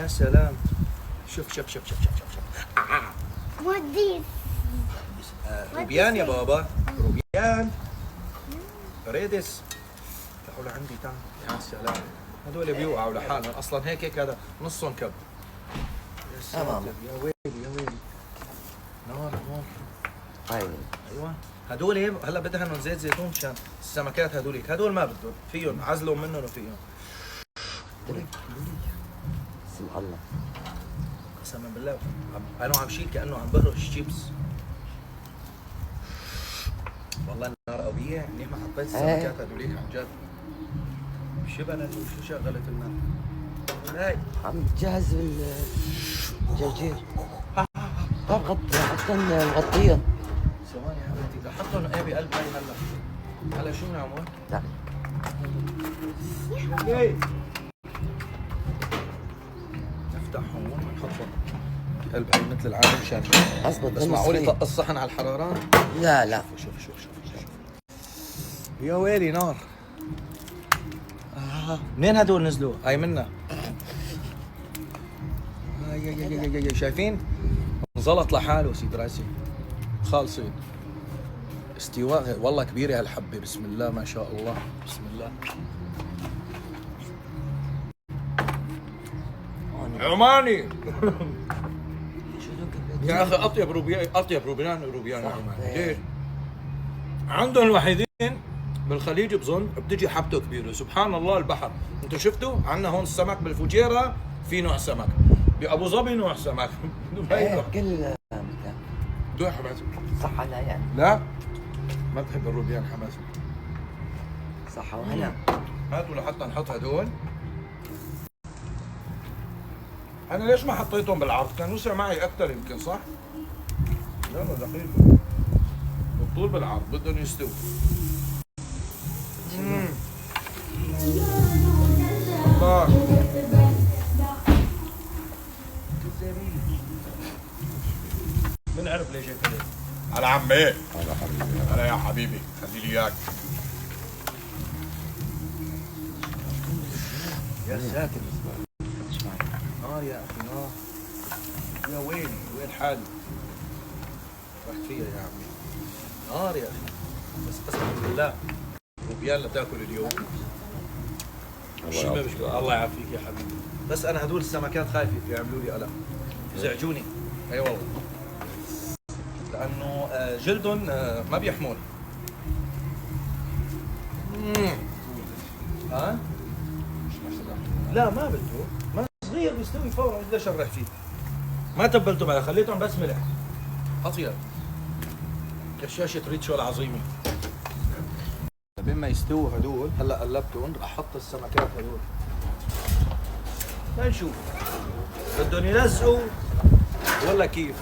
يا سلام. شوف شوف شوف شوف شوف شوف. What this? روبيان يا بابا، روبيان. ريدس. تعالوا لعندي تعال. يا سلام. هذول بيوقعوا لحالهم، اصلا هيك هذا نصهم كب. يا ساتر يا ويلي يا ويلي. نار نار. ايوه هدول هلا بدهنهم زيت زيتون مشان السمكات هدوليك، هدول ما بدهم، فيهم عزلوا منهم وفيهم. بسم الله. قسما بالله انا عم شيل كانه عم بهرش شيبس. والله النار قوية، منيح ما حطيت السمكات هدوليك عن جد. شو بنا شو شغلت النار؟ هاي عم تجهز الجرجير. طب حطن مغطيهم. ثواني حبيبتي، حطهم ايه بقلب هاي هلا شو نعمل؟ لا نفتح هون ونحطهم بقلب هاي مثل العادة مشان اضبط. بس معقول يطق الصحن على الحرارة؟ لا شوف يا ويلي نار. منين هدول نزلوا؟ هاي منا. شايفين؟ انزلط لحاله سيد راسي. خالصين. استواء والله كبيرة هالحبة، بسم الله ما شاء الله، بسم الله. عماني. يا اخي اطيب روبيان عماني. ليش؟ عندهم الوحيدين بالخليج بظن بتجي حبته كبيره، سبحان الله. البحر انتوا شفتوا عندنا هون السمك بالفجيره في نوع سمك، بابو ظبي نوع سمك. كل مكان. دو حماسي صح لا يعني؟ لا ما بتحب الروبيان حماسي. صح وهلا. هاتوا لحتى نحط هدول. انا ليش ما حطيتهم بالعرض؟ كان وسع معي اكثر يمكن، صح؟ يلا دقيقه بالطول بالعرض بدهم يستووا. الله بنعرف ليش هيك. هلا عمي. هلا يا حبيبي، خلي لي اياك. يا ساتر نار يا اخي نار. يا ويلي وين حالي؟ رحت فيها يا عمي. نار يا اخي. بس قسما بالله روبيان لتاكل اليوم. شو ما بشبه. الله يعافيك يا حبيبي. بس انا هدول السمكات خايف يعملوا لي قلق، يزعجوني. اي والله، لانه جلدهم ما بيحمون. ها؟ لا ما بده، ما صغير بيستوي فورا. ليش اشرح فيه؟ ما تبلته معي، خليتهم بس ملح. اطيب كشاشة ريتشو العظيمة. بين ما يستووا هدول هلا قلبتهم، رح احط السمكات هدول. لنشوف بدهم يلزقوا ولا كيف.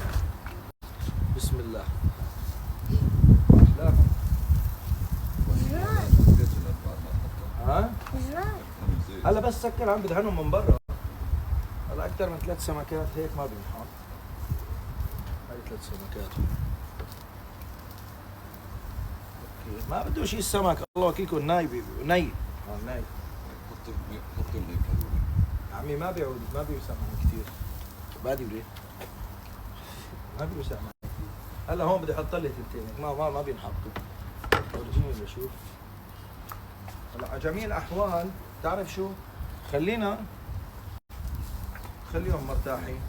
بسم الله. لا ها؟ هلا بس سكر عم بدهنهم من برا. هلا اكثر من 3 سمكات هيك ما بينحط. هاي 3 سمكات. اوكي ما بده شيء السمك، الله وكيلكم ناي ناي. ناي. حطهم هيك. عمي ما بيسمعوا كثير. بادي وليه؟ ما بيسمعوا. هلا هون بدي احط لي ثنتين، ما بينحطوا. ورجيني بشوف. هلا على جميع الاحوال تعرف شو؟ خليهم مرتاحين،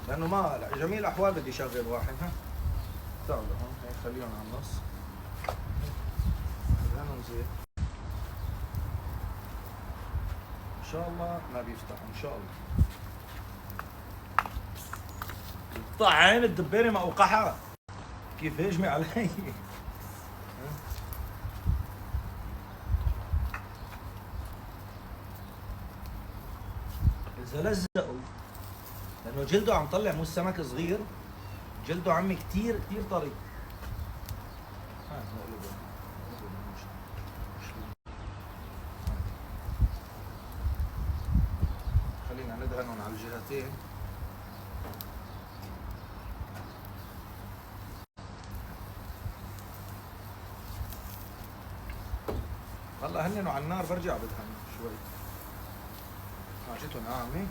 لانه ما على جميع الاحوال بدي اشغل واحد. ها تعالوا هون هيك خليهم على النص. خليهم زيت. ان شاء الله ما بيفتحوا ان شاء الله. قطع عين الدبانه ما اوقعها. كيف هجمي علي. اذا لزقوا لانه جلده عم طلع، مو السمك صغير، جلده عمي كثير طري. خلينا ندهنهم على الجهتين. هلا هننوا على النار برجع بدهن شوي. حاجتهم عامة.